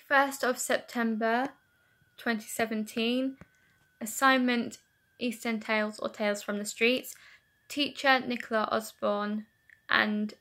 1st of September 2017. Assignment East End Tales or Tales from the Streets. Teacher Nicola Osborne, and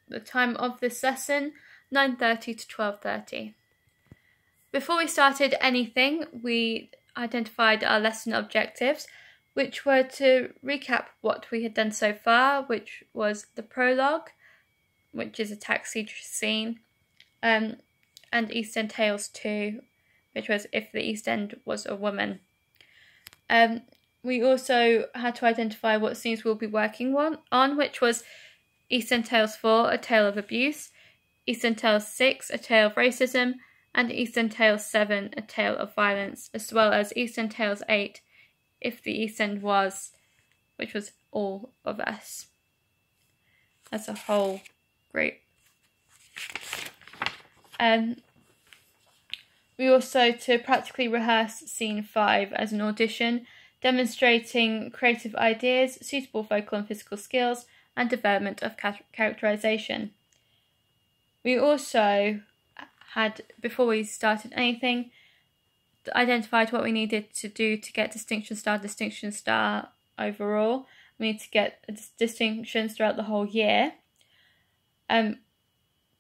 the time of this lesson 9:30 to 12:30. Before we started anything, we identified our lesson objectives, which were to recap what we had done so far, which was the prologue, which is a taxi scene, and East End Tales 2, which was if the East End was a woman. We also had to identify what scenes we'll be working on, which was East End Tales 4, A Tale of Abuse, East End Tales 6, A Tale of Racism, and East End Tales 7, A Tale of Violence, as well as East End Tales 8, If the East End Was, which was all of us as a whole group. We also to practically rehearse scene 5 as an audition, demonstrating creative ideas, suitable vocal and physical skills, and development of characterization. We also had, before we started anything, identified what we needed to do to get distinction star overall. We need to get distinctions throughout the whole year.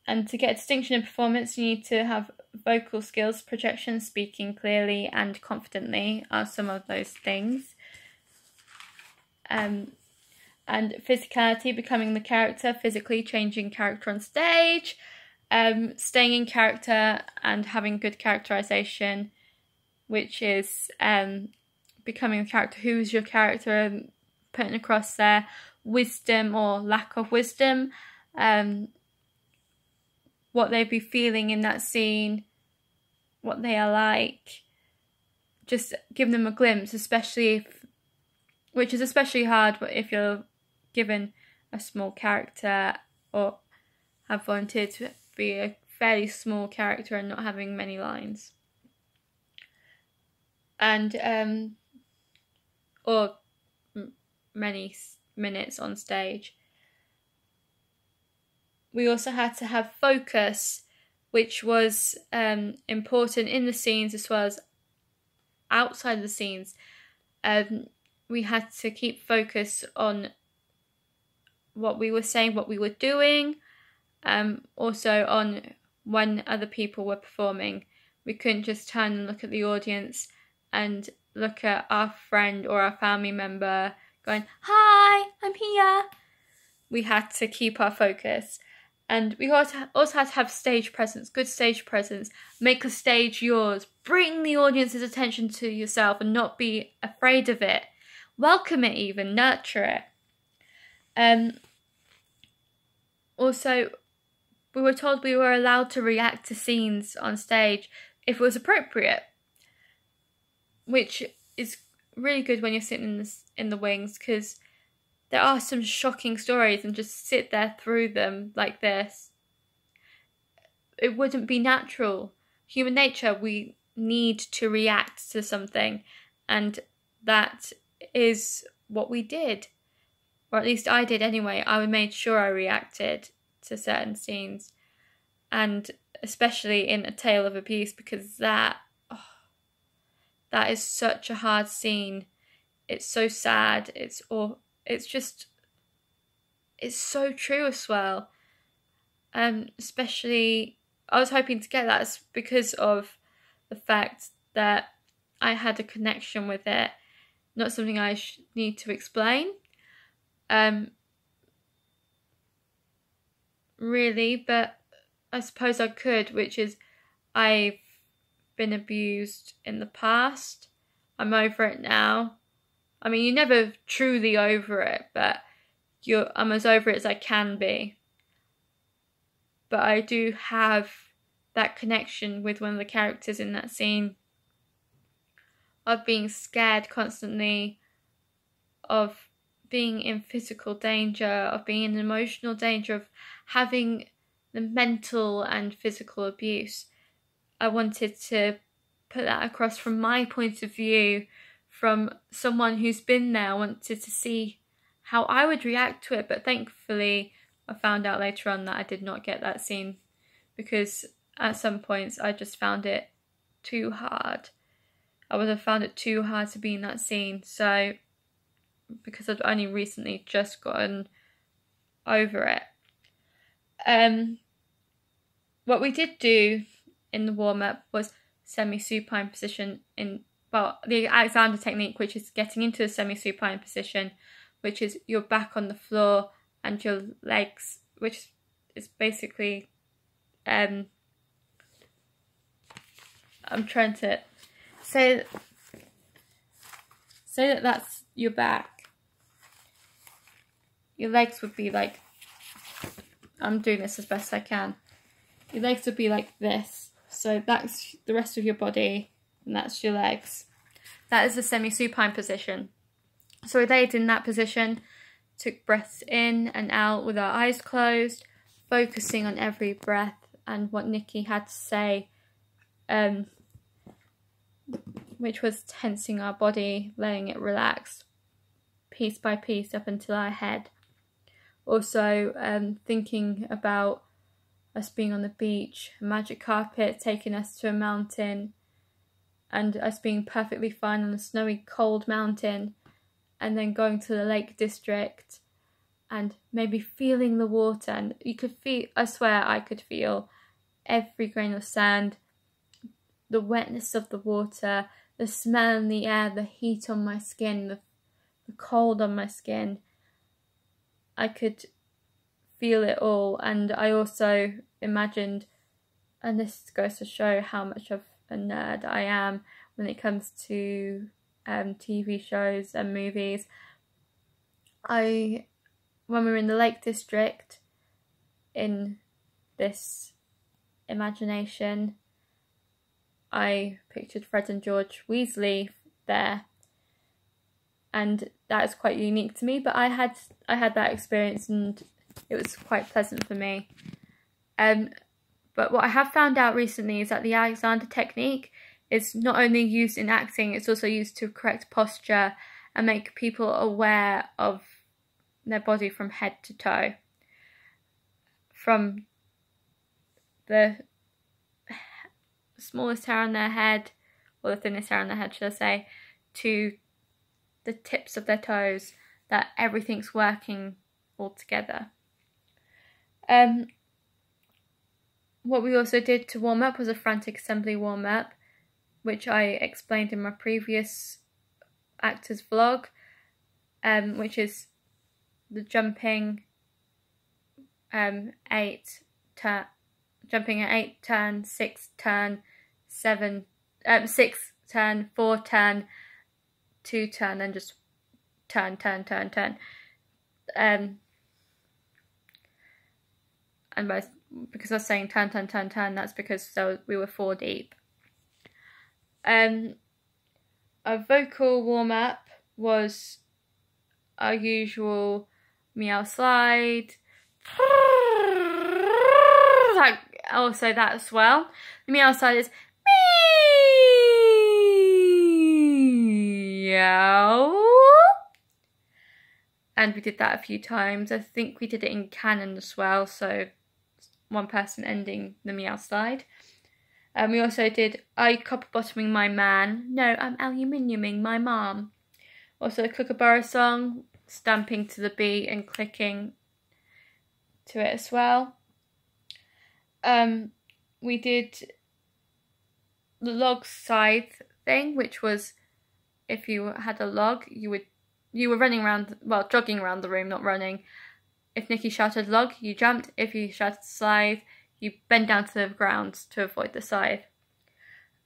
And to get distinction in performance, you need to have vocal skills, projection, speaking clearly and confidently are some of those things. And physicality, becoming the character, physically changing character on stage, staying in character and having good characterization, which is becoming a character. Who is your character, and putting across their wisdom or lack of wisdom, what they'd be feeling in that scene, what they are like. Just give them a glimpse, which is especially hard if you're given a small character or have volunteered to be a fairly small character and not having many lines. And or many minutes on stage. We also had to have focus, which was important in the scenes as well as outside the scenes. We had to keep focus on what we were saying, what we were doing, also on when other people were performing. We couldn't just turn and look at the audience and look at our friend or our family member going, "Hi, I'm here." We had to keep our focus. And we also had to have stage presence, good stage presence. Make the stage yours. Bring the audience's attention to yourself and not be afraid of it. Welcome it even, nurture it. Also, we were told we were allowed to react to scenes on stage if it was appropriate, which is really good when you're sitting in the wings, because there are some shocking stories and just sit there through them like this. It wouldn't be natural. Human nature, we need to react to something, and that is what we did. Or at least I did anyway. I made sure I reacted to certain scenes, and especially in A Tale of Abuse, because that is such a hard scene. It's so sad. It's so true as well. Especially, I was hoping to get that because of the fact that I had a connection with it. Not something I need to explain. Really, but I suppose I could, which is I've been abused in the past. I'm over it now. I mean, you're never truly over it, but I'm as over it as I can be. But I do have that connection with one of the characters in that scene of being scared constantly, of being in physical danger, of being in emotional danger, of having the mental and physical abuse. I wanted to put that across from my point of view, from someone who's been there. I wanted to see how I would react to it, but thankfully I found out later on that I did not get that scene because at some points I just found it too hard. I would have found it too hard to be in that scene. So, because I've only recently just gotten over it. What we did do in the warm-up was semi-supine position the Alexander technique, which is getting into a semi-supine position, which is your back on the floor and your legs, which is basically, I'm trying to say that that's your back. Your legs would be like, I'm doing this as best I can. Your legs would be like this. So that's the rest of your body, and that's your legs. That is the semi-supine position. So we laid in that position, took breaths in and out with our eyes closed, focusing on every breath and what Nicky had to say, which was tensing our body, letting it relax piece by piece up until our head. Also thinking about us being on the beach, a magic carpet taking us to a mountain, and us being perfectly fine on a snowy cold mountain, and then going to the Lake District and maybe feeling the water. And you could feel, I swear I could feel every grain of sand, the wetness of the water, the smell in the air, the heat on my skin, the cold on my skin. I could feel it all. And I also imagined, and this goes to show how much of a nerd I am when it comes to TV shows and movies. When we were in the Lake District, in this imagination, I pictured Fred and George Weasley there, and that is quite unique to me, but I had that experience and it was quite pleasant for me. But what I have found out recently is that the Alexander technique is not only used in acting, it's also used to correct posture and make people aware of their body from head to toe. From the smallest hair on their head, or the thinnest hair on their head, should I say, to the tips of their toes, that everything's working all together. What we also did to warm up was a frantic assembly warm up, which I explained in my previous actors vlog, which is the jumping jumping at 8 turn, 6 turn, 7 6 turn, 4 turn, 2 turn, and just turn. And because I was saying turn, that's because we were 4 deep. Our vocal warm-up was our usual meow slide. Also that as well. The meow slide is meow. And we did that a few times. I think we did it in canon as well, so one person ending the meow slide. We also did I copper bottoming my man. No, I'm aluminiuming my mom. Also a Kookaburra song, stamping to the beat and clicking to it as well. We did the log scythe thing, which was if you had a log, you were running around, well, jogging around the room, not running. If Nicky shouted log, you jumped. If he shouted scythe, you bend down to the ground to avoid the scythe.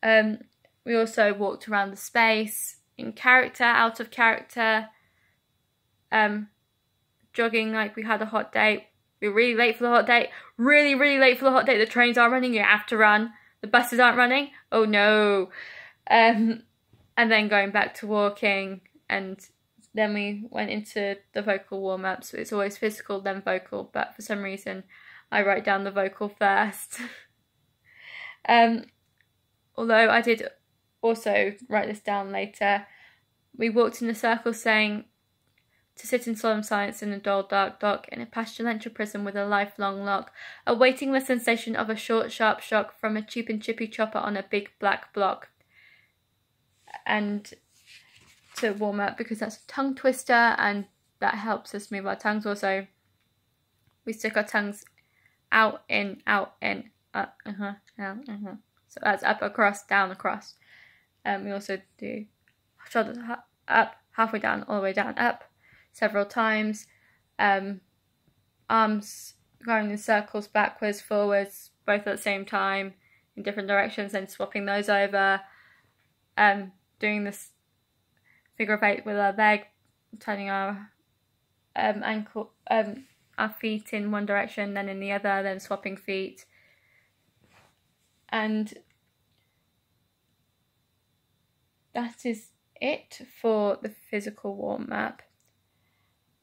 We also walked around the space in character, out of character, jogging like we had a hot date. We were really late for the hot date. Really late for the hot date. The trains aren't running, you have to run. The buses aren't running. Oh no. And then going back to walking, and then we went into the vocal warm-up. So it's always physical, then vocal, but for some reason I write down the vocal first. Although I did also write this down later. We walked in a circle saying to sit in solemn silence in a dull, dark dock, in a pestilential prison with a lifelong lock, awaiting the sensation of a short, sharp shock from a cheap and chippy chopper on a big black block. And to warm up, because that's a tongue twister and that helps us move our tongues. Also, we stick our tongues out, in, up, down, So that's up, across, down, across. We also do shoulders up, halfway down, all the way down, up, several times. Arms going in circles, backwards, forwards, both at the same time, in different directions, and swapping those over. Doing this figure of 8 with our leg, turning our ankle, our feet in one direction, then in the other, then swapping feet. And that is it for the physical warm-up.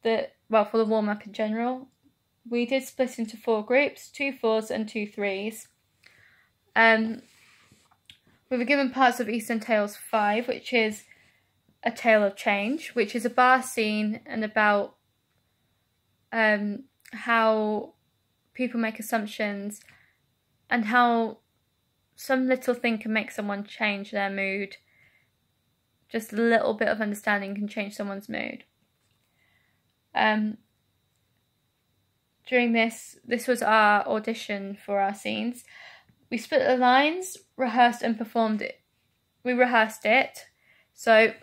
For the warm-up in general, we did split into 4 groups, 2 4s and 2 3s. We were given parts of Eastern Tales 5, which is A Tale of Change, which is a bar scene and about how people make assumptions and how some little thing can make someone change their mood. Just a little bit of understanding can change someone's mood. During this was our audition for our scenes. We split the lines, rehearsed and performed it. We rehearsed it. So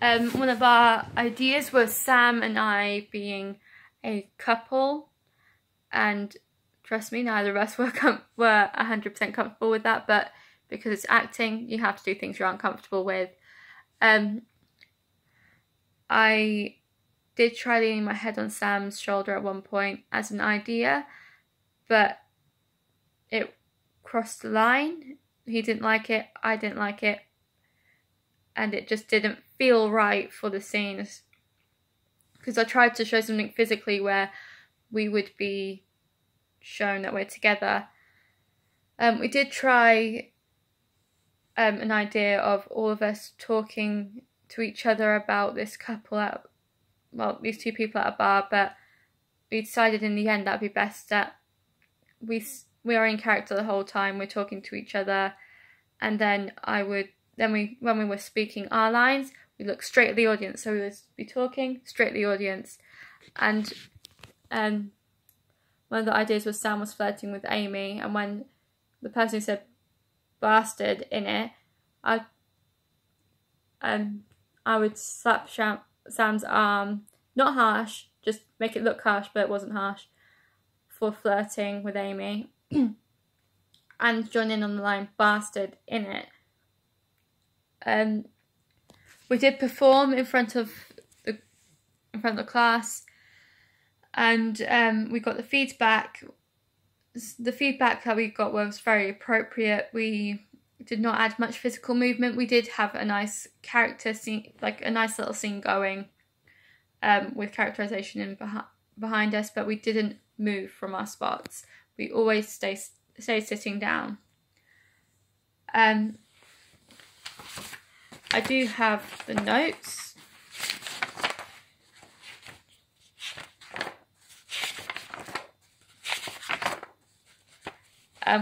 one of our ideas was Sam and I being a couple, and trust me, neither of us were 100% comfortable with that, but because it's acting, you have to do things you're uncomfortable with. I did try leaning my head on Sam's shoulder at one point as an idea, but it crossed the line. He didn't like it, I didn't like it, and it just didn't feel right for the scenes. Because I tried to show something physically where we would be shown that we're together. We did try an idea of all of us talking to each other about this couple these 2 people at a bar, but we decided in the end that would be best that we are in character the whole time, we're talking to each other, and then when we were speaking our lines, we look straight at the audience, so we would be talking straight at the audience. And one of the ideas was Sam was flirting with Amy, and when the person who said bastard in it, I would slap Sam's arm, not harsh, just make it look harsh, but it wasn't harsh, for flirting with Amy, and join in on the line bastard in it. We did perform in front of the class, and we got the feedback. The feedback that we got was very appropriate. We did not add much physical movement. We did have a nice character scene, like a nice little scene going, with characterization behind us, but we didn't move from our spots. We always stay sitting down. I do have the notes.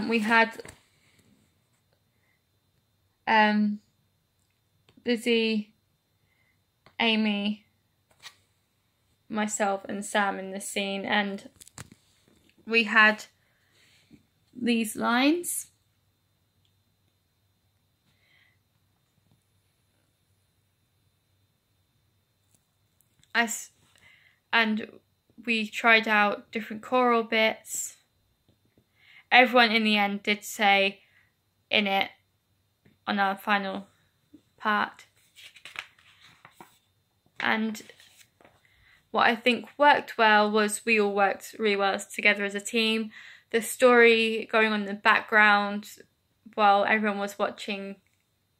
We had Lizzie, Amy, myself and Sam in the scene, and we had these lines. And we tried out different choral bits. Everyone in the end did say in it on our final part. And what I think worked well was we all worked really well together as a team. The story going on in the background while everyone was watching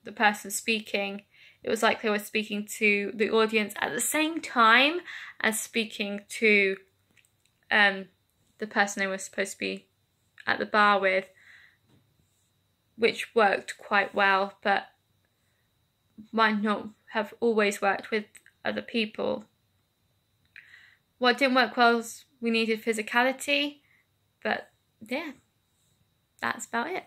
the person speaking, it was like they were speaking to the audience at the same time as speaking to the person they were supposed to be at the bar with, which worked quite well, but might not have always worked with other people. What didn't work well was we needed physicality, but yeah, that's about it.